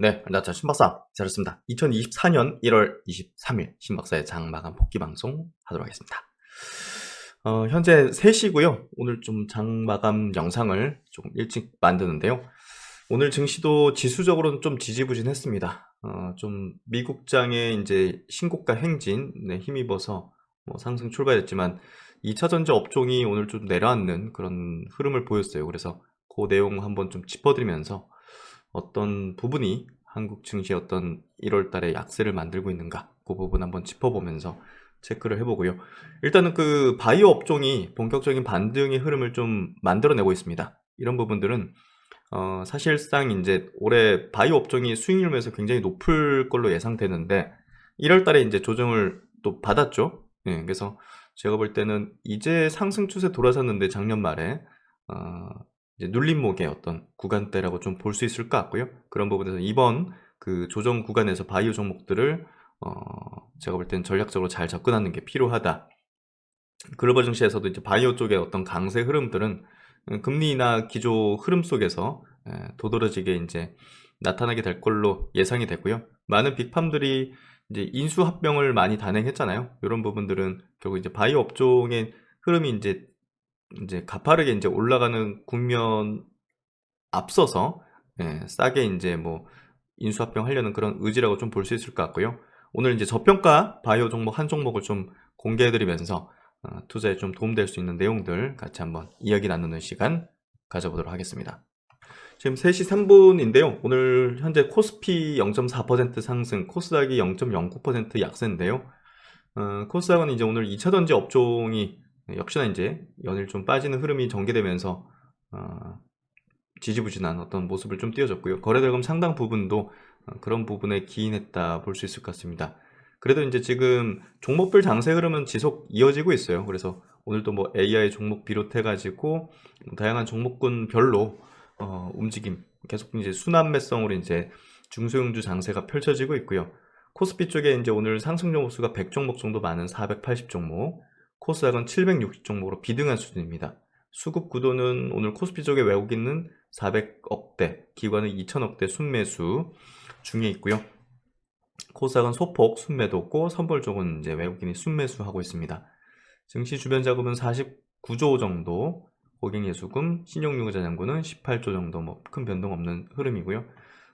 네, 안녕하세요. 신박사 잘했습니다. 2024년 1월 23일 신박사의 장마감 복귀 방송 하도록 하겠습니다. 현재 3시고요. 오늘 좀 장마감 영상을 조금 일찍 만드는데요. 오늘 증시도 지수적으로는 좀 지지부진했습니다. 좀 미국장의 이제 신고가 행진에 힘입어서 상승 출발했지만 2차 전지 업종이 오늘 좀 내려앉는 그런 흐름을 보였어요. 그래서 그 내용 한번 좀 짚어드리면서 어떤 부분이 한국 증시의 어떤 1월 달에 약세를 만들고 있는가, 그 부분 한번 짚어보면서 체크를 해보고요. 일단은 그 바이오 업종이 본격적인 반등의 흐름을 좀 만들어내고 있습니다. 이런 부분들은 사실상 이제 올해 바이오 업종이 수익률 면에서 굉장히 높을 걸로 예상되는데 1월 달에 이제 조정을 또 받았죠. 예, 그래서 제가 볼 때는 이제 상승 추세 돌아섰는데 작년 말에 이제 눌림목의 어떤 구간대라고 좀 볼 수 있을 것 같고요. 그런 부분에서 이번 그 조정 구간에서 바이오 종목들을 제가 볼 때는 전략적으로 잘 접근하는 게 필요하다. 글로벌 증시에서도 이제 바이오 쪽의 어떤 강세 흐름들은 금리 인하 기조 흐름 속에서 도드라지게 이제 나타나게 될 걸로 예상이 되고요. 많은 빅팜들이 이제 인수 합병을 많이 단행했잖아요. 이런 부분들은 결국 이제 바이오 업종의 흐름이 이제 가파르게 이제 올라가는 국면 앞서서 싸게 이제 뭐 인수합병하려는 그런 의지라고 좀 볼 수 있을 것 같고요. 오늘 이제 저평가 바이오 종목 한 종목을 좀 공개해드리면서 투자에 좀 도움될 수 있는 내용들 같이 한번 이야기 나누는 시간 가져보도록 하겠습니다. 지금 3시 3분인데요. 오늘 현재 코스피 0.4% 상승, 코스닥이 0.09% 약세인데요. 코스닥은 이제 오늘 2차 전지 업종이 역시나 이제 연일 좀 빠지는 흐름이 전개되면서 지지부진한 어떤 모습을 좀 띄워줬고요. 거래대금 상당 부분도 그런 부분에 기인했다 볼 수 있을 것 같습니다. 그래도 이제 지금 종목별 장세 흐름은 지속 이어지고 있어요. 그래서 오늘도 뭐 AI 종목 비롯해가지고 다양한 종목군별로 움직임 계속 이제 순환매성으로 이제 중소형주 장세가 펼쳐지고 있고요. 코스피 쪽에 이제 오늘 상승 종목 수가 100종목 정도 많은 480종목, 코스닥은 760종목으로 비등한 수준입니다. 수급 구도는 오늘 코스피 쪽에 외국인은 400억대, 기관은 2000억대 순매수 중에 있고요. 코스닥은 소폭 순매도고 선벌 쪽은 이제 외국인이 순매수하고 있습니다. 증시 주변 자금은 49조 정도, 고객예수금, 신용유무자 잔고는 18조 정도, 뭐 큰 변동 없는 흐름이고요.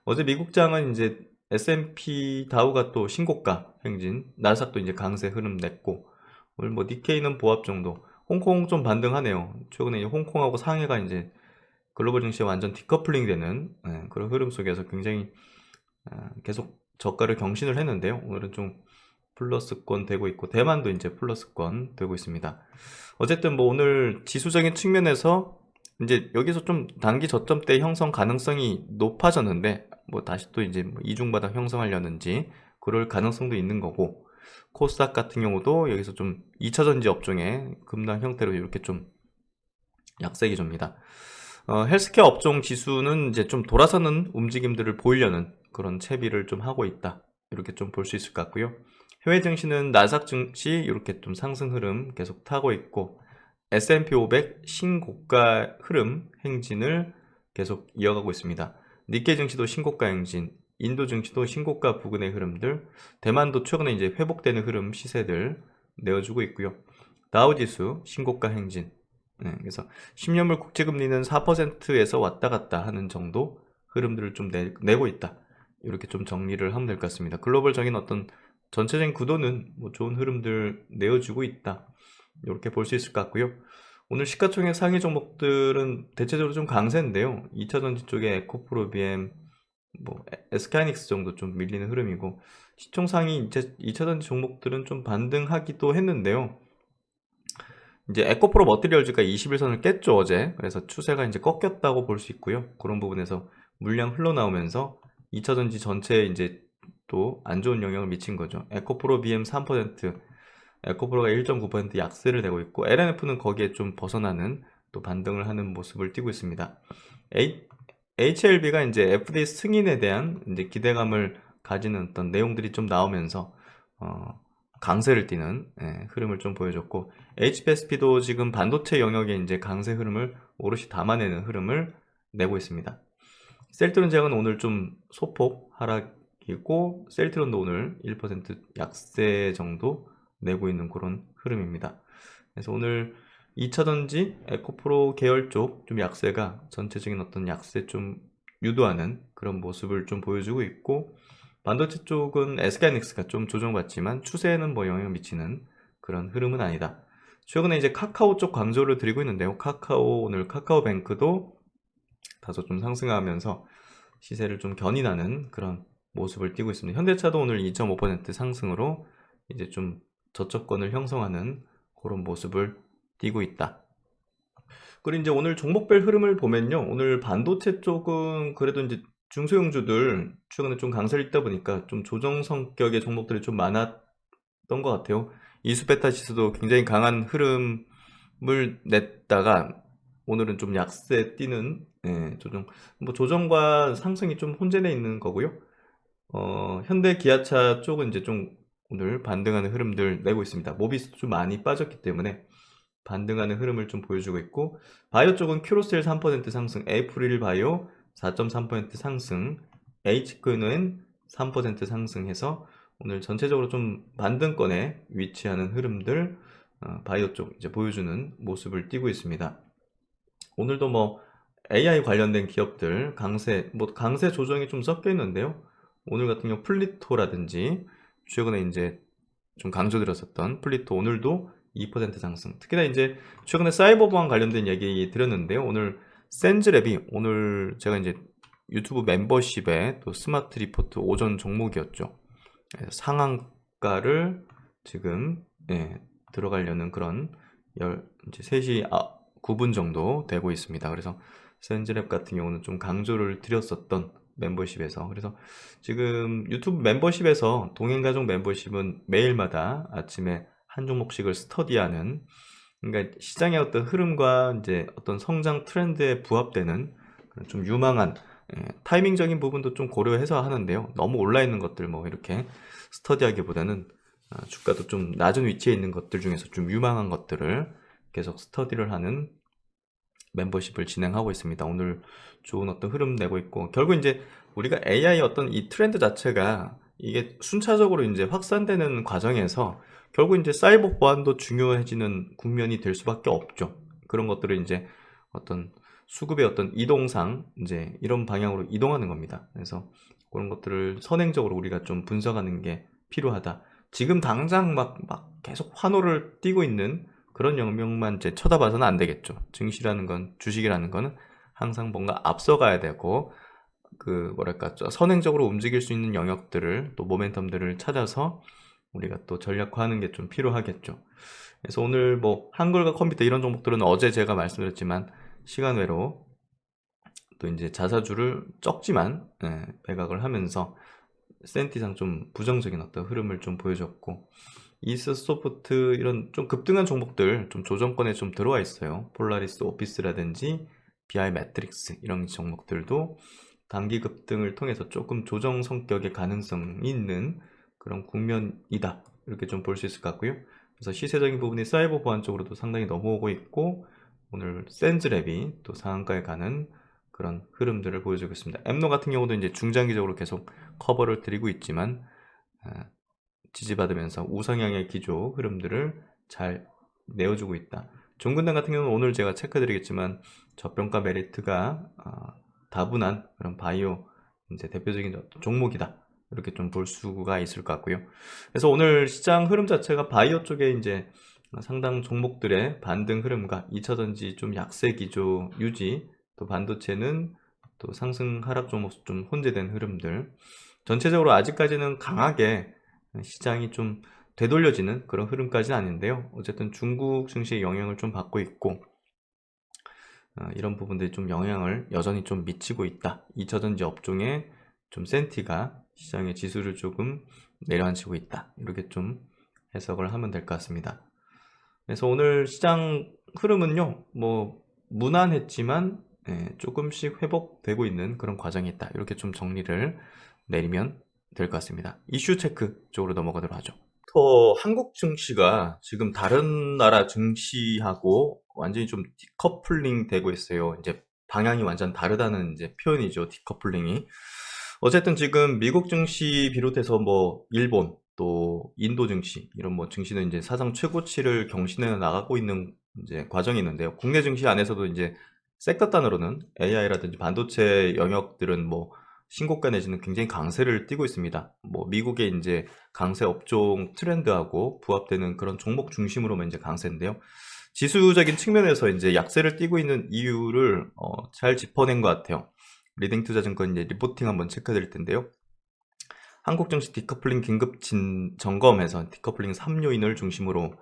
어제 미국장은 이제 S&P 다우가 또 신고가 행진, 나스닥도 이제 강세 흐름 냈고, 오늘 뭐 니케이는 보합 정도, 홍콩 좀 반등하네요. 최근에 이제 홍콩하고 상해가 이제 글로벌 증시에 완전 디커플링 되는 그런 흐름 속에서 굉장히 계속 저가를 경신을 했는데요. 오늘은 좀 플러스권 되고 있고 대만도 이제 플러스권 되고 있습니다. 어쨌든 뭐 오늘 지수적인 측면에서 이제 여기서 좀 단기 저점대 형성 가능성이 높아졌는데 뭐 다시 또 이제 뭐 이중바닥 형성하려는지 그럴 가능성도 있는 거고, 코스닥 같은 경우도 여기서 좀 2차 전지 업종의 급락 형태로 이렇게 좀 약세 기조입니다. 헬스케어 업종 지수는 이제 좀 돌아서는 움직임들을 보이려는 그런 채비를 좀 하고 있다, 이렇게 좀 볼 수 있을 것 같고요. 해외 증시는 나스닥 증시 이렇게 좀 상승 흐름 계속 타고 있고, S&P 500 신고가 흐름 행진을 계속 이어가고 있습니다. 니케이 증시도 신고가 행진, 인도 증시도 신고가 부근의 흐름들, 대만도 최근에 이제 회복되는 흐름 시세들 내어주고 있고요. 다우지수 신고가 행진. 그래서 10년물 국채금리는 4%에서 왔다 갔다 하는 정도 흐름들을 좀 내고 있다, 이렇게 좀 정리를 하면 될 것 같습니다. 글로벌적인 어떤 전체적인 구도는 뭐 좋은 흐름들 내어주고 있다, 이렇게 볼 수 있을 것 같고요. 오늘 시가총액 상위 종목들은 대체적으로 좀 강세인데요. 2차전지 쪽에 에코프로비엠, 뭐 SK하이닉스 정도 좀 밀리는 흐름이고, 시총 상위 2차전지 종목들은 좀 반등하기도 했는데요. 이제 에코프로 머티리얼즈가 21선을 깼죠, 어제. 그래서 추세가 이제 꺾였다고 볼 수 있고요. 그런 부분에서 물량 흘러나오면서 2차전지 전체에 이제 또 안 좋은 영향을 미친 거죠. 에코프로 BM 3%, 에코프로가 1.9% 약세를 내고 있고, LNF는 거기에 좀 벗어나는 또 반등을 하는 모습을 띠고 있습니다. HLB가 이제 FDA 승인에 대한 이제 기대감을 가지는 어떤 내용들이 좀 나오면서 강세를 띠는 흐름을 좀 보여줬고, HPSP도 지금 반도체 영역에 이제 강세 흐름을 오롯이 담아내는 흐름을 내고 있습니다. 셀트론 제약은 오늘 좀 소폭 하락이고 셀트론도 오늘 1% 약세 정도 내고 있는 그런 흐름입니다. 그래서 오늘 2차전지 에코프로 계열 쪽 좀 약세가 전체적인 어떤 약세 좀 유도하는 그런 모습을 좀 보여주고 있고, 반도체 쪽은 SK하이닉스가 좀 조정받지만 추세에는 뭐 영향을 미치는 그런 흐름은 아니다. 최근에 이제 카카오 쪽 강조를 드리고 있는데요. 오늘 카카오뱅크도 다소 좀 상승하면서 시세를 좀 견인하는 그런 모습을 띠고 있습니다. 현대차도 오늘 2.5% 상승으로 이제 좀 저점권을 형성하는 그런 모습을 띠고 있다. 그리고 이제 오늘 종목별 흐름을 보면요. 오늘 반도체 쪽은 그래도 이제 중소형주들 최근에 좀 강세를 잇다 보니까 좀 조정 성격의 종목들이 좀 많았던 것 같아요. 이수베타 지수도 굉장히 강한 흐름을 냈다가 오늘은 좀 약세 띄는 조정과 상승이 좀 혼재되어 있는 거고요. 현대 기아차 쪽은 이제 좀 오늘 반등하는 흐름들 내고 있습니다. 모비스도 좀 많이 빠졌기 때문에 반등하는 흐름을 좀 보여주고 있고, 바이오 쪽은 큐로셀 3% 상승, 에이프릴 바이오 4.3% 상승, H크는 3% 상승해서 오늘 전체적으로 좀 반등권에 위치하는 흐름들, 바이오 쪽 이제 보여주는 모습을 띠고 있습니다. 오늘도 뭐 AI 관련된 기업들 강세 조정이 좀 섞여 있는데요. 오늘 같은 경우 플리토라든지 최근에 이제 좀 강조드렸었던 플리토 오늘도 2% 상승. 특히나 이제 최근에 사이버 보안 관련된 얘기 드렸는데요. 오늘 센즈랩이 오늘 제가 이제 유튜브 멤버십에 또 스마트 리포트 오전 종목이었죠. 상한가를 지금 들어가려는 그런 이제 3시 9분 정도 되고 있습니다. 그래서 센즈랩 같은 경우는 좀 강조를 드렸었던 멤버십에서, 그래서 지금 유튜브 멤버십에서 동행가족 멤버십은 매일마다 아침에 한 종목씩을 스터디하는, 그러니까 시장의 어떤 흐름과 이제 어떤 성장 트렌드에 부합되는 그런 좀 유망한 타이밍적인 부분도 좀 고려해서 하는데요. 너무 올라 있는 것들 뭐 이렇게 스터디하기보다는 주가도 좀 낮은 위치에 있는 것들 중에서 좀 유망한 것들을 계속 스터디를 하는 멤버십을 진행하고 있습니다. 오늘 좋은 어떤 흐름 내고 있고, 결국 이제 우리가 AI 어떤 이 트렌드 자체가 이게 순차적으로 이제 확산되는 과정에서 결국 이제 사이버 보안도 중요해지는 국면이 될 수밖에 없죠. 그런 것들을 이제 어떤 수급의 어떤 이동상 이제 이런 방향으로 이동하는 겁니다. 그래서 그런 것들을 선행적으로 우리가 좀 분석하는 게 필요하다. 지금 당장 막 계속 환호를 띄고 있는 그런 영역만 이제 쳐다봐서는 안 되겠죠. 증시라는 건, 주식이라는 거는 항상 뭔가 앞서가야 되고, 선행적으로 움직일 수 있는 영역들을 또 모멘텀들을 찾아서 우리가 또 전략화하는 게 좀 필요하겠죠. 그래서 오늘 뭐 한글과 컴퓨터 이런 종목들은 어제 제가 말씀드렸지만 시간 외로 또 이제 자사주를 적지만 매각을 하면서 센티상 좀 부정적인 어떤 흐름을 좀 보여줬고, 이스소프트 이런 좀 급등한 종목들 좀 조정권에 좀 들어와 있어요. 폴라리스 오피스라든지 BI 매트릭스 이런 종목들도 단기 급등을 통해서 조금 조정 성격의 가능성이 있는 그런 국면이다, 이렇게 좀 볼 수 있을 것 같고요. 그래서 시세적인 부분이 사이버 보안 쪽으로도 상당히 넘어오고 있고, 오늘 센즈랩이 또 상한가에 가는 그런 흐름들을 보여주고 있습니다. 엠노 같은 경우도 이제 중장기적으로 계속 커버를 드리고 있지만 지지받으면서 우상향의 기조 흐름들을 잘 내어주고 있다. 종근당 같은 경우는 오늘 제가 체크드리겠지만 저평가 메리트가 다분한 그런 바이오 이제 대표적인 종목이다, 이렇게 좀 볼 수가 있을 것 같고요. 그래서 오늘 시장 흐름 자체가 바이오 쪽에 이제 상당 종목들의 반등 흐름과 2차전지 좀 약세 기조 유지, 또 반도체는 또 상승 하락 종목 좀 혼재된 흐름들, 전체적으로 아직까지는 강하게 시장이 좀 되돌려지는 그런 흐름까지는 아닌데요. 어쨌든 중국 증시의 영향을 좀 받고 있고, 이런 부분들이 좀 영향을 여전히 좀 미치고 있다. 2차전지 업종에 좀 센티가 시장의 지수를 조금 내려앉히고 있다, 이렇게 좀 해석을 하면 될 것 같습니다. 그래서 오늘 시장 흐름은요, 뭐 무난했지만 조금씩 회복되고 있는 그런 과정이 있다, 이렇게 좀 정리를 내리면 될 것 같습니다. 이슈 체크 쪽으로 넘어가도록 하죠. 한국 증시가 지금 다른 나라 증시하고 완전히 좀 디커플링 되고 있어요. 이제 방향이 완전 다르다는 이제 표현이죠. 디커플링이. 어쨌든 지금 미국 증시 비롯해서 뭐 일본 또 인도 증시 이런 뭐 증시는 이제 사상 최고치를 경신해 나가고 있는 이제 과정이 있는데요. 국내 증시 안에서도 이제 섹터 단으로는 AI라든지 반도체 영역들은 뭐 신고가 내지는 굉장히 강세를 띠고 있습니다. 뭐 미국의 이제 강세 업종 트렌드하고 부합되는 그런 종목 중심으로만 이제 강세인데요. 지수적인 측면에서 이제 약세를 띠고 있는 이유를 잘 짚어낸 것 같아요. 리딩투자증권 이제 리포팅 한번 체크해 드릴 텐데요. 한국 증시 디커플링 긴급 점검에서 디커플링 3요인을 중심으로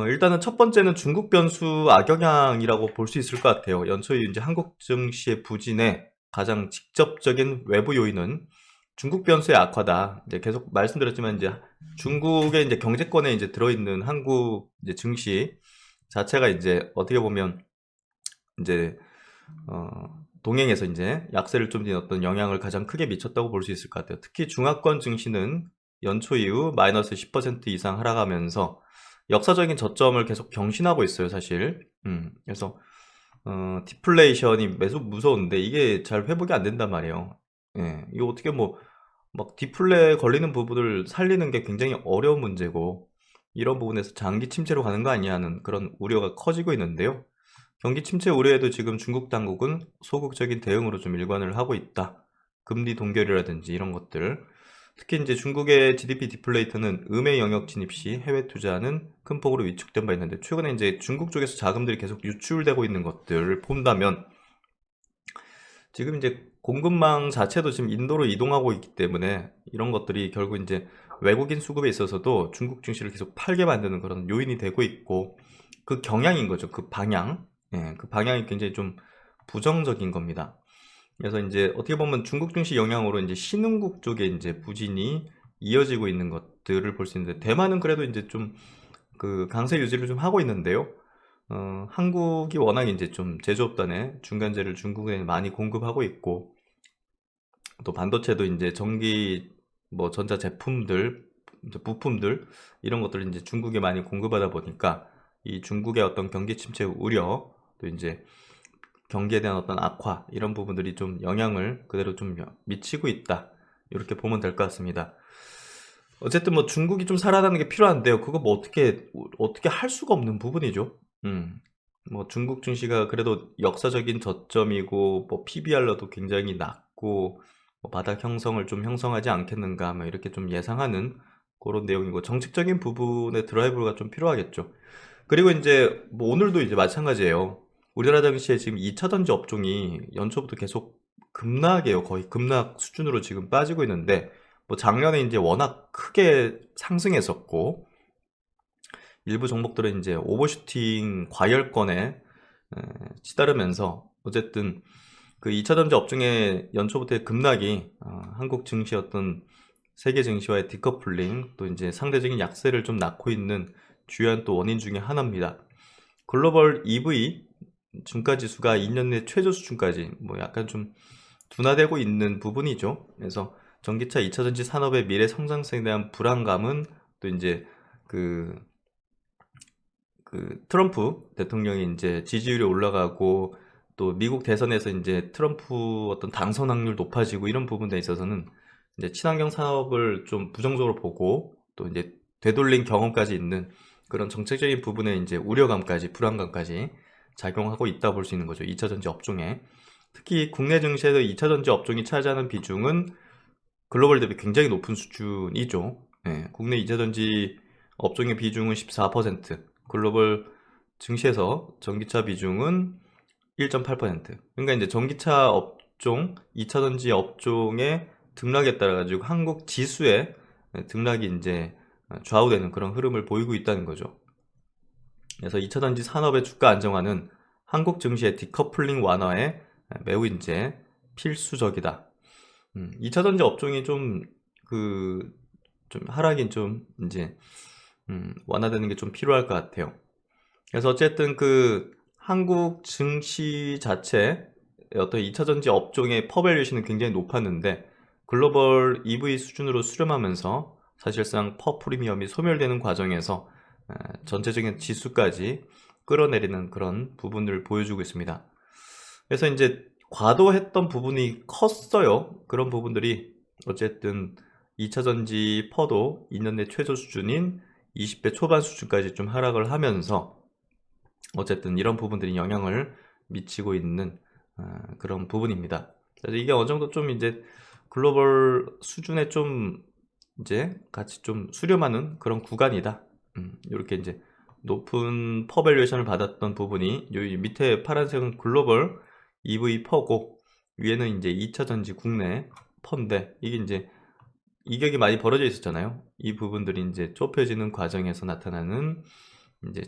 일단은 첫 번째는 중국 변수 악영향이라고 볼 수 있을 것 같아요. 연초에 이제 한국 증시의 부진의 가장 직접적인 외부 요인은 중국 변수의 악화다. 이제 계속 말씀드렸지만 이제 중국의 이제 경제권에 이제 들어있는 한국 이제 증시 자체가 이제 어떻게 보면 이제 동행에서 이제 약세를 좀 띈 어떤 영향을 가장 크게 미쳤다고 볼 수 있을 것 같아요. 특히 중화권 증시는 연초 이후 마이너스 10% 이상 하락하면서 역사적인 저점을 계속 경신하고 있어요, 사실. 그래서 디플레이션이 매우 무서운데 이게 잘 회복이 안 된단 말이에요. 예, 이거 어떻게 뭐 막 디플레 걸리는 부분을 살리는 게 굉장히 어려운 문제고 이런 부분에서 장기 침체로 가는 거 아니냐 하는 그런 우려가 커지고 있는데요. 경기 침체 우려에도 지금 중국 당국은 소극적인 대응으로 좀 일관을 하고 있다. 금리 동결이라든지 이런 것들. 특히 이제 중국의 GDP 디플레이터는 음의 영역 진입 시 해외 투자는 큰 폭으로 위축된 바 있는데 최근에 이제 중국 쪽에서 자금들이 계속 유출되고 있는 것들을 본다면 지금 이제 공급망 자체도 지금 인도로 이동하고 있기 때문에 이런 것들이 결국 이제 외국인 수급에 있어서도 중국 증시를 계속 팔게 만드는 그런 요인이 되고 있고 그 경향인 거죠. 그 방향. 예, 그 방향이 굉장히 좀 부정적인 겁니다. 그래서 이제 어떻게 보면 중국 증시 영향으로 이제 신흥국 쪽에 이제 부진이 이어지고 있는 것들을 볼 수 있는데 대만은 그래도 이제 좀 그 강세 유지를 좀 하고 있는데요. 한국이 워낙 이제 좀 제조업단에 중간재를 중국에 많이 공급하고 있고 또 반도체도 이제 전기 뭐 전자 제품들, 이제 부품들 이런 것들을 이제 중국에 많이 공급하다 보니까 이 중국의 어떤 경기 침체 우려 또 이제 경기에 대한 어떤 악화 이런 부분들이 좀 영향을 그대로 좀 미치고 있다. 이렇게 보면 될 것 같습니다. 어쨌든 뭐 중국이 좀 살아나는 게 필요한데요. 그거 뭐 어떻게 할 수가 없는 부분이죠. 뭐 중국 증시가 그래도 역사적인 저점이고 뭐 PBR로도 굉장히 낮고 뭐 바닥 형성을 좀 형성하지 않겠는가 뭐 이렇게 좀 예상하는 그런 내용이고 정책적인 부분의 드라이브가 좀 필요하겠죠. 그리고 이제 뭐 오늘도 이제 마찬가지예요. 우리나라 당시에 지금 2차 전지 업종이 연초부터 계속 급락해요. 거의 급락 수준으로 지금 빠지고 있는데 뭐 작년에 이제 워낙 크게 상승했었고 일부 종목들은 이제 오버슈팅 과열권에 치달으면서 어쨌든 그 2차 전지 업종의 연초부터의 급락이 한국 증시 어떤 세계 증시와의 디커플링 또 이제 상대적인 약세를 좀 낳고 있는 주요한 또 원인 중에 하나입니다. 글로벌 EV 중가 지수가 2년 내 최저 수준까지 뭐 약간 좀 둔화되고 있는 부분이죠. 그래서 전기차 2차 전지 산업의 미래 성장성에 대한 불안감은 또 이제 그 트럼프 대통령이 이제 지지율이 올라가고 또 미국 대선에서 이제 트럼프 어떤 당선 확률 높아지고 이런 부분에 있어서는 이제 친환경 산업을 좀 부정적으로 보고 또 이제 되돌린 경험까지 있는 그런 정책적인 부분에 이제 우려감까지 불안감까지 작용하고 있다 볼 수 있는 거죠. 2차 전지 업종에. 특히 국내 증시에서 2차 전지 업종이 차지하는 비중은 글로벌 대비 굉장히 높은 수준이죠. 예, 국내 2차 전지 업종의 비중은 14%, 글로벌 증시에서 전기차 비중은 1.8%. 그러니까 이제 전기차 업종, 2차 전지 업종의 등락에 따라 가지고 한국 지수의 등락이 이제 좌우되는 그런 흐름을 보이고 있다는 거죠. 그래서 2차 전지 산업의 주가 안정화는 한국 증시의 디커플링 완화에 매우 이제 필수적이다. 2차 전지 업종이 좀 하락이 좀 이제 완화되는 게 좀 필요할 것 같아요. 그래서 어쨌든 그 한국 증시 자체 어떤 2차 전지 업종의 퍼밸류에이션은 굉장히 높았는데 글로벌 EV 수준으로 수렴하면서 사실상 퍼 프리미엄이 소멸되는 과정에서 전체적인 지수까지 끌어내리는 그런 부분을 보여주고 있습니다. 그래서 이제 과도했던 부분이 컸어요. 그런 부분들이 어쨌든 2차전지 퍼도 2년 내 최저 수준인 20배 초반 수준까지 좀 하락을 하면서 어쨌든 이런 부분들이 영향을 미치고 있는 그런 부분입니다. 그래서 이게 어느 정도 좀 이제 글로벌 수준에 좀 이제 같이 좀 수렴하는 그런 구간이다. 이렇게 이제 높은 퍼밸류에이션을 받았던 부분이 여기 밑에 파란색은 글로벌 EV 퍼고 위에는 이제 2차 전지 국내 퍼인데 이게 이제 이격이 많이 벌어져 있었잖아요. 이 부분들이 이제 좁혀지는 과정에서 나타나는 이제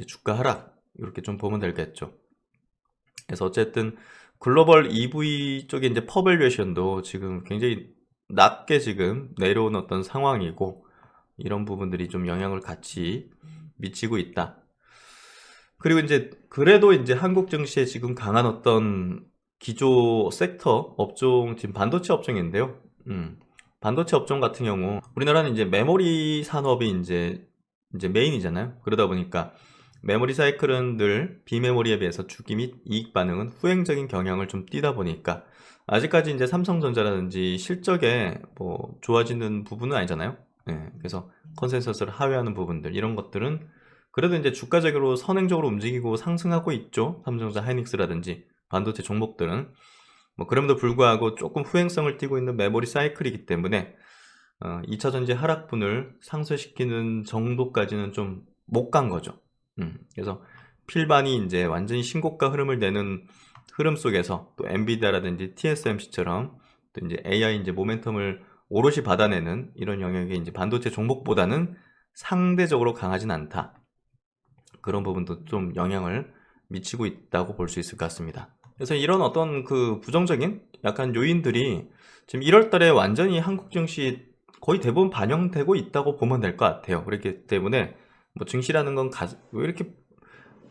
주가 하락 이렇게 좀 보면 되겠죠. 그래서 어쨌든 글로벌 EV 쪽에 이제 퍼밸류에이션도 지금 굉장히 낮게 지금 내려온 어떤 상황이고 이런 부분들이 좀 영향을 같이 미치고 있다. 그리고 이제 그래도 이제 한국 증시에 지금 강한 어떤 기조 섹터 업종 지금 반도체 업종인데요. 반도체 업종 같은 경우 우리나라는 이제 메모리 산업이 이제 메인이잖아요. 그러다 보니까 메모리 사이클은 늘 비메모리에 비해서 주기 및 이익 반응은 후행적인 경향을 좀 띠다 보니까 아직까지 이제 삼성전자라든지 실적에 뭐 좋아지는 부분은 아니잖아요. 예, 그래서 컨센서스를 하회하는 부분들 이런 것들은 그래도 이제 주가적으로 선행적으로 움직이고 상승하고 있죠. 삼성전자 하이닉스라든지 반도체 종목들은 뭐 그럼에도 불구하고 조금 후행성을 띠고 있는 메모리 사이클이기 때문에 2차 전지 하락분을 상쇄시키는 정도까지는 좀 못 간 거죠. 그래서 필반이 이제 완전히 신고가 흐름을 내는 흐름 속에서 또 엔비디아라든지 TSMC처럼 또 이제 AI 이제 모멘텀을 오롯이 받아내는 이런 영역의 이제 반도체 종목보다는 상대적으로 강하진 않다. 그런 부분도 좀 영향을 미치고 있다고 볼 수 있을 것 같습니다. 그래서 이런 어떤 그 부정적인 약간 요인들이 지금 1월 달에 완전히 한국 증시 거의 대부분 반영되고 있다고 보면 될 것 같아요. 그렇기 때문에 뭐 증시라는 건 왜 이렇게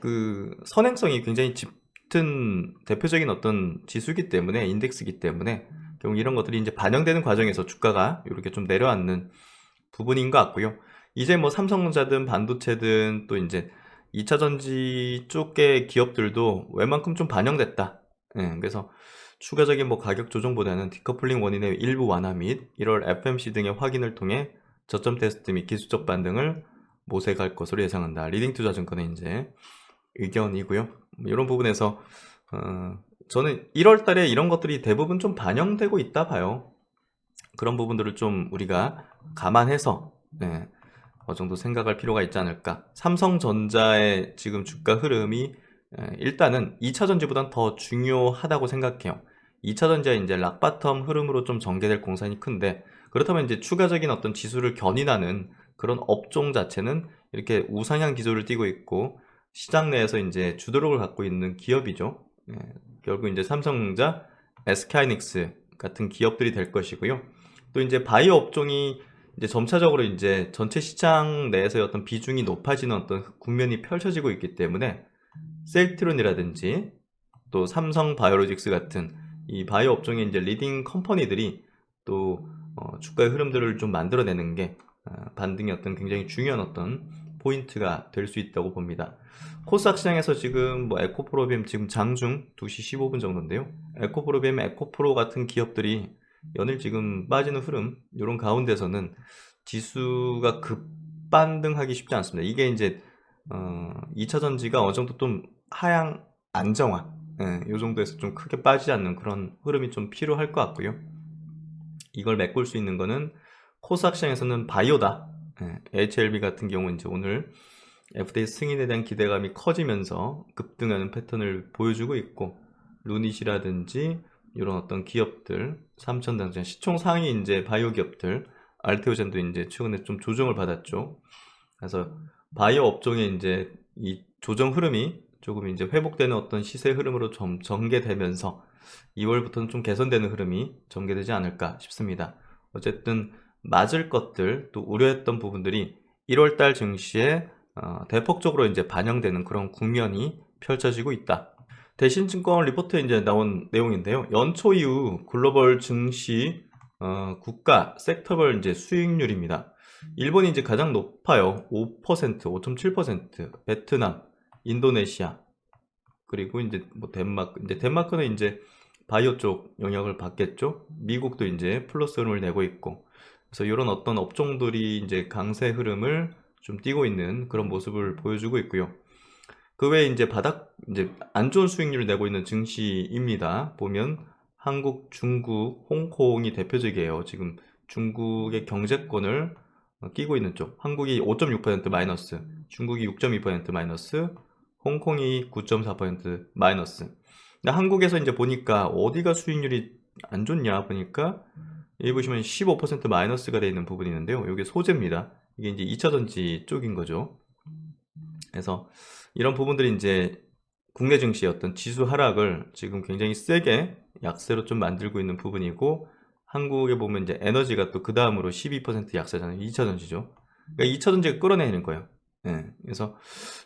그 선행성이 굉장히 짙은 대표적인 어떤 지수기 때문에 인덱스기 때문에 결국 이런 것들이 이제 반영되는 과정에서 주가가 이렇게 좀 내려앉는 부분인 것 같고요. 이제 뭐 삼성전자든 반도체든 또 이제 2차 전지 쪽의 기업들도 웬만큼 좀 반영됐다. 예, 그래서 추가적인 뭐 가격 조정보다는 디커플링 원인의 일부 완화 및 1월 FMC 등의 확인을 통해 저점 테스트 및 기술적 반등을 모색할 것으로 예상한다. 리딩투자증권의 이제 의견이고요. 이런 부분에서 저는 1월 달에 이런 것들이 대부분 좀 반영되고 있다 봐요. 그런 부분들을 좀 우리가 감안해서 네, 어느 정도 생각할 필요가 있지 않을까. 삼성전자의 지금 주가 흐름이 일단은 2차 전지보단 더 중요하다고 생각해요. 2차 전지의 이제 락바텀 흐름으로 좀 전개될 공산이 큰데 그렇다면 이제 추가적인 어떤 지수를 견인하는 그런 업종 자체는 이렇게 우상향 기조를 띠고 있고 시장 내에서 이제 주도력을 갖고 있는 기업이죠. 결국 이제 삼성전자, SK하이닉스 같은 기업들이 될 것이고요. 또 이제 바이오 업종이 이제 점차적으로 이제 전체 시장 내에서의 어떤 비중이 높아지는 어떤 국면이 펼쳐지고 있기 때문에 셀트론이라든지 또 삼성 바이오로직스 같은 이 바이오 업종의 이제 리딩 컴퍼니들이 또 주가의 흐름들을 좀 만들어내는 게 반등의 어떤 굉장히 중요한 어떤 포인트가 될 수 있다고 봅니다. 코스닥 시장에서 지금 뭐 에코프로비엠 지금 장중 2시 15분 정도인데요. 에코프로비엠, 에코프로 같은 기업들이 연일 지금 빠지는 흐름 이런 가운데서는 지수가 급반등하기 쉽지 않습니다. 이게 이제 2차 전지가 어느 정도 좀 하향 안정화 이 정도에서 좀 크게 빠지지 않는 그런 흐름이 좀 필요할 것 같고요. 이걸 메꿀 수 있는 거는 코스닥 시장에서는 바이오다. HLB 같은 경우는 이제 오늘 FDA 승인에 대한 기대감이 커지면서 급등하는 패턴을 보여주고 있고 루닛이라든지 이런 어떤 기업들 삼천당장 시총 상위 이제 바이오 기업들 알테오젠도 이제 최근에 좀 조정을 받았죠. 그래서 바이오 업종의 이제 이 조정 흐름이 조금 이제 회복되는 어떤 시세 흐름으로 좀 전개되면서 2월부터는 좀 개선되는 흐름이 전개되지 않을까 싶습니다. 어쨌든 맞을 것들 또 우려했던 부분들이 1월달 증시에 대폭적으로 이제 반영되는 그런 국면이 펼쳐지고 있다. 대신증권 리포트에 이제 나온 내용인데요. 연초 이후 글로벌 증시 국가 섹터별 이제 수익률입니다. 일본이 이제 가장 높아요. 5%, 5.7%, 베트남, 인도네시아, 그리고 이제 뭐 덴마크. 이제 덴마크는 이제 바이오 쪽 영향을 받겠죠. 미국도 이제 플러스 흐름을 내고 있고, 그래서 이런 어떤 업종들이 이제 강세 흐름을 좀 띄고 있는 그런 모습을 보여주고 있고요. 그 외에 이제 이제 안 좋은 수익률을 내고 있는 증시입니다. 보면 한국, 중국, 홍콩이 대표적이에요. 지금 중국의 경제권을 끼고 있는 쪽. 한국이 5.6% 마이너스, 중국이 6.2% 마이너스, 홍콩이 9.4% 마이너스. 근데 한국에서 이제 보니까 어디가 수익률이 안 좋냐 보니까 여기 보시면 15% 마이너스가 되어 있는 부분이 있는데요. 이게 소재입니다. 이게 이제 2차전지 쪽인 거죠. 그래서 이런 부분들이 이제 국내 증시의 어떤 지수 하락을 지금 굉장히 세게 약세로 좀 만들고 있는 부분이고, 한국에 보면 이제 에너지가 또 그 다음으로 12% 약세잖아요. 2차전지죠. 그러니까 2차전지가 끌어내는 거예요. 예, 그래서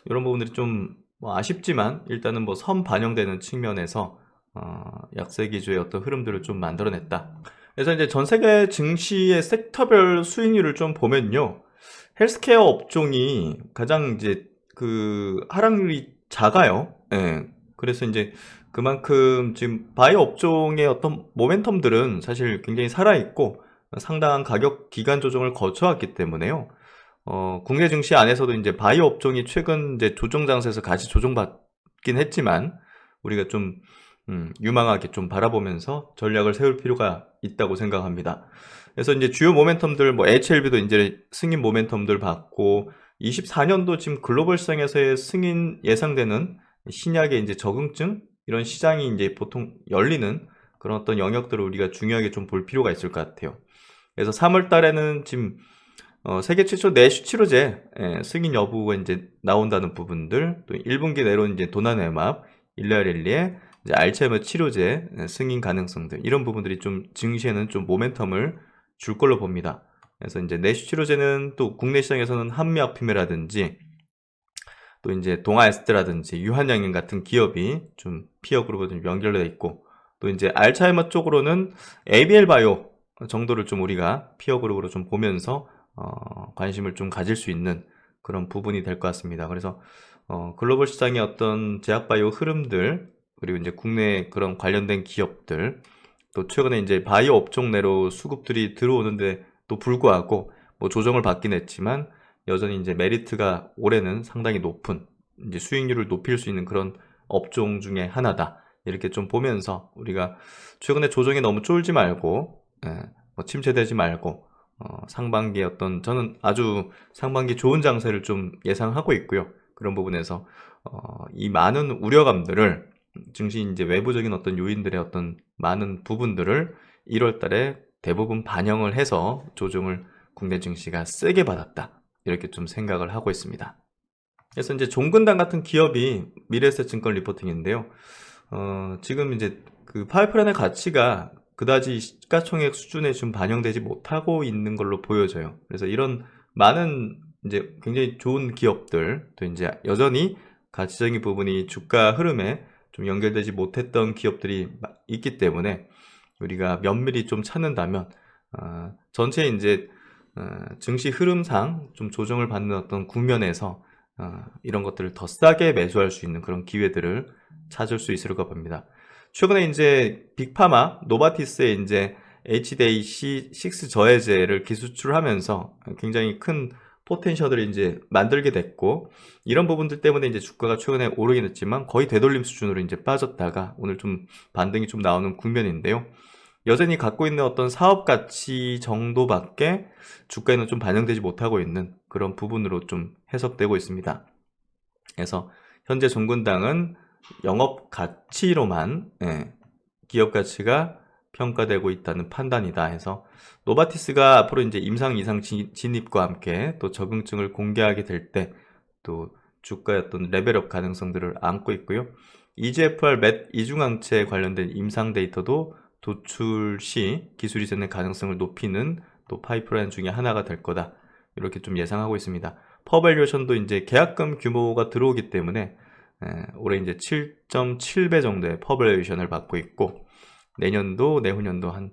이런 부분들이 좀 뭐 아쉽지만 일단은 뭐 선 반영되는 측면에서 약세 기조의 어떤 흐름들을 좀 만들어냈다. 그래서 이제 전 세계 증시의 섹터별 수익률을 좀 보면요, 헬스케어 업종이 가장 이제 그 하락률이 작아요. 예. 그래서 이제 그만큼 지금 바이오 업종의 어떤 모멘텀들은 사실 굉장히 살아있고 상당한 가격 기간 조정을 거쳐왔기 때문에요. 국내 증시 안에서도 이제 바이오 업종이 최근 이제 조정 장세에서 같이 조정받긴 했지만 우리가 좀 유망하게 좀 바라보면서 전략을 세울 필요가 있다고 생각합니다. 그래서 이제 주요 모멘텀들, 뭐 HLB도 이제 승인 모멘텀들 받고, 24년도 지금 글로벌 시장에서의 승인 예상되는 신약의 이제 적응증, 이런 시장이 이제 보통 열리는 그런 어떤 영역들을 우리가 중요하게 좀 볼 필요가 있을 것 같아요. 그래서 3월 달에는 지금 세계 최초 내시 치료제 승인 여부가 이제 나온다는 부분들, 또 1분기 내로 이제 도나네맙, 일라렐리의 이제 알츠하이머 치료제 승인 가능성들, 이런 부분들이 좀 증시에는 좀 모멘텀을 줄 걸로 봅니다. 그래서 이제 내시 치료제는 또 국내 시장에서는 한미아피메라든지 또 이제 동아에스테라든지 유한양행 같은 기업이 좀 피어 그룹으로 좀 연결되어 있고, 또 이제 알츠하이머 쪽으로는 ABL 바이오 정도를 좀 우리가 피어 그룹으로 좀 보면서 관심을 좀 가질 수 있는 그런 부분이 될 것 같습니다. 그래서 글로벌 시장의 어떤 제약바이오 흐름들, 그리고 이제 국내 그런 관련된 기업들, 또 최근에 이제 바이오 업종 내로 수급들이 들어오는데 또 불구하고 뭐 조정을 받긴 했지만 여전히 이제 메리트가 올해는 상당히 높은, 이제 수익률을 높일 수 있는 그런 업종 중에 하나다. 이렇게 좀 보면서 우리가 최근에 조정에 너무 쫄지 말고, 뭐 침체되지 말고, 상반기에 어떤, 저는 아주 상반기 좋은 장세를 좀 예상하고 있고요. 그런 부분에서 이 많은 우려감들을, 증시 이제 외부적인 어떤 요인들의 어떤 많은 부분들을 1월 달에 대부분 반영을 해서 조정을 국내 증시가 세게 받았다. 이렇게 좀 생각을 하고 있습니다. 그래서 이제 종근당 같은 기업이 미래에셋증권 리포팅인데요. 지금 이제 그 파이프라인의 가치가 그다지 시가총액 수준에 좀 반영되지 못하고 있는 걸로 보여져요. 그래서 이런 많은 이제 굉장히 좋은 기업들, 또 이제 여전히 가치적인 부분이 주가 흐름에 좀 연결되지 못했던 기업들이 있기 때문에 우리가 면밀히 좀 찾는다면 전체 이제 증시 흐름상 좀 조정을 받는 어떤 국면에서 이런 것들을 더 싸게 매수할 수 있는 그런 기회들을 찾을 수 있을 것 봅니다. 최근에 이제 빅파마, 노바티스의 이제 HDAC6 저해제를 기수출하면서 굉장히 큰 포텐셜을 이제 만들게 됐고, 이런 부분들 때문에 이제 주가가 최근에 오르긴 했지만 거의 되돌림 수준으로 이제 빠졌다가 오늘 좀 반등이 좀 나오는 국면인데요. 여전히 갖고 있는 어떤 사업 가치 정도밖에 주가에는 좀 반영되지 못하고 있는 그런 부분으로 좀 해석되고 있습니다. 그래서 현재 종근당은 영업 가치로만 기업 가치가 평가되고 있다는 판단이다 해서, 노바티스가 앞으로 이제 임상 이상 진입과 함께 또 적응증을 공개하게 될 때 또 주가의 어떤 레벨업 가능성들을 안고 있고요. EGFR 맷 이중항체 관련된 임상 데이터도 도출 시 기술이 되는 가능성을 높이는 또 파이프라인 중에 하나가 될 거다. 이렇게 좀 예상하고 있습니다. 퍼밸류에이션도 이제 계약금 규모가 들어오기 때문에 올해 이제 7.7배 정도의 퍼밸류에이션을 받고 있고, 내년도, 내후년도 한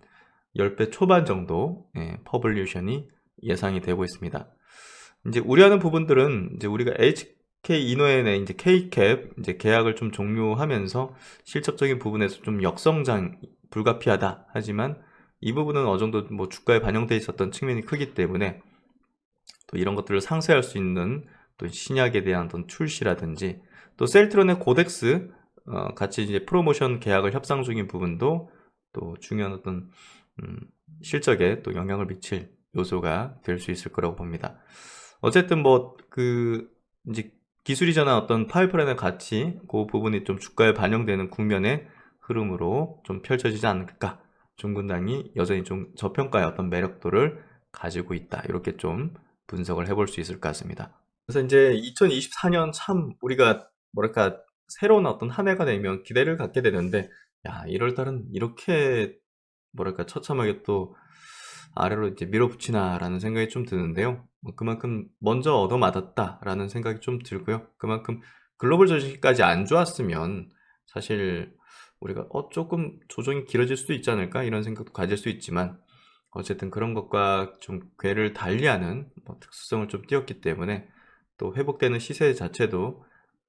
10배 초반 정도 퍼밸류에이션이 예상이 되고 있습니다. 이제 우려하는 부분들은 이제 우리가 SK 이노엔의 이제 K캡 이제 계약을 좀 종료하면서 실적적인 부분에서 좀 역성장 불가피하다. 하지만 이 부분은 어느 정도 뭐 주가에 반영돼 있었던 측면이 크기 때문에 또 이런 것들을 상쇄할 수 있는 또 신약에 대한 어떤 출시라든지 또 셀트론의 고덱스 같이 이제 프로모션 계약을 협상 중인 부분도 또 중요한 어떤 실적에 또 영향을 미칠 요소가 될 수 있을 거라고 봅니다. 어쨌든 뭐 그 이제 기술 이전한 어떤 파이프라인의 가치 그 부분이 좀 주가에 반영되는 국면의 흐름으로 좀 펼쳐지지 않을까. 중군당이 여전히 좀 저평가의 어떤 매력도를 가지고 있다. 이렇게 좀 분석을 해볼 수 있을 것 같습니다. 그래서 이제 2024년 참 우리가 뭐랄까 새로운 어떤 한 해가 되면 기대를 갖게 되는데, 야, 1월 달은 이렇게 뭐랄까 처참하게 또 아래로 이제 밀어붙이나라는 생각이 좀 드는데요. 그만큼 먼저 얻어맞았다라는 생각이 좀 들고요. 그만큼 글로벌 주식까지 안 좋았으면 사실 우리가 조금 조정이 길어질 수도 있지 않을까 이런 생각도 가질 수 있지만, 어쨌든 그런 것과 좀 궤를 달리하는 뭐 특수성을 좀 띄웠기 때문에 또 회복되는 시세 자체도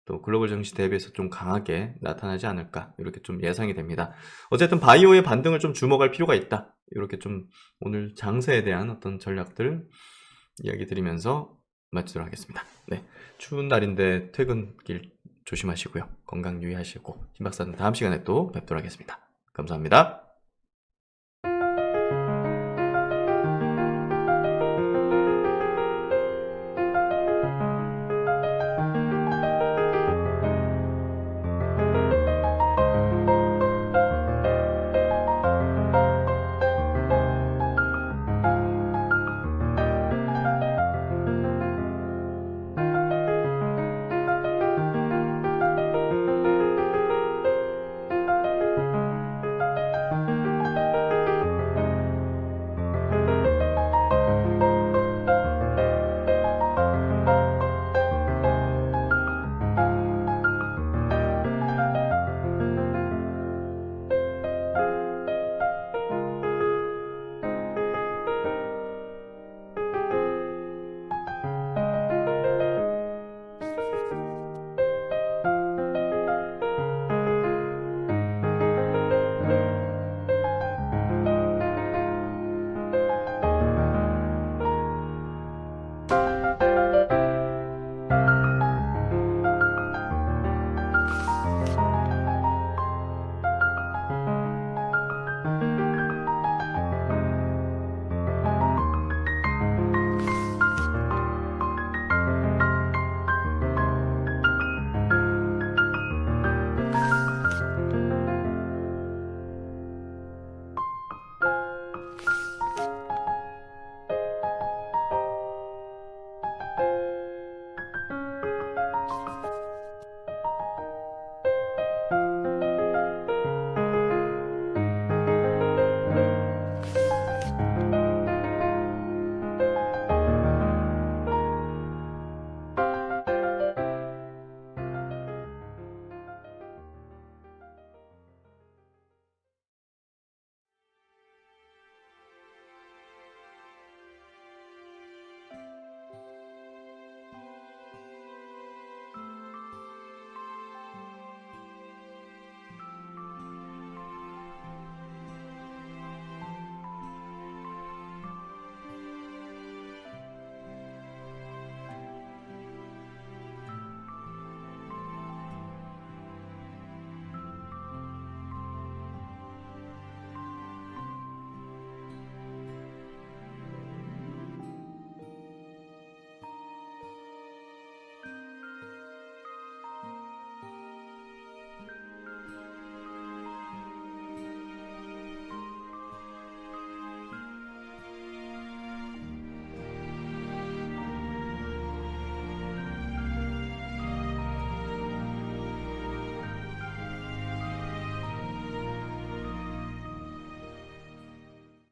또 글로벌 증시 대비해서 좀 강하게 나타나지 않을까 이렇게 좀 예상이 됩니다. 어쨌든 바이오의 반등을 좀 주목할 필요가 있다. 이렇게 좀 오늘 장세에 대한 어떤 전략들 이야기 드리면서 마치도록 하겠습니다. 네, 추운 날인데 퇴근길 조심하시고요. 건강 유의하시고, 김 박사는 다음 시간에 또 뵙도록 하겠습니다. 감사합니다.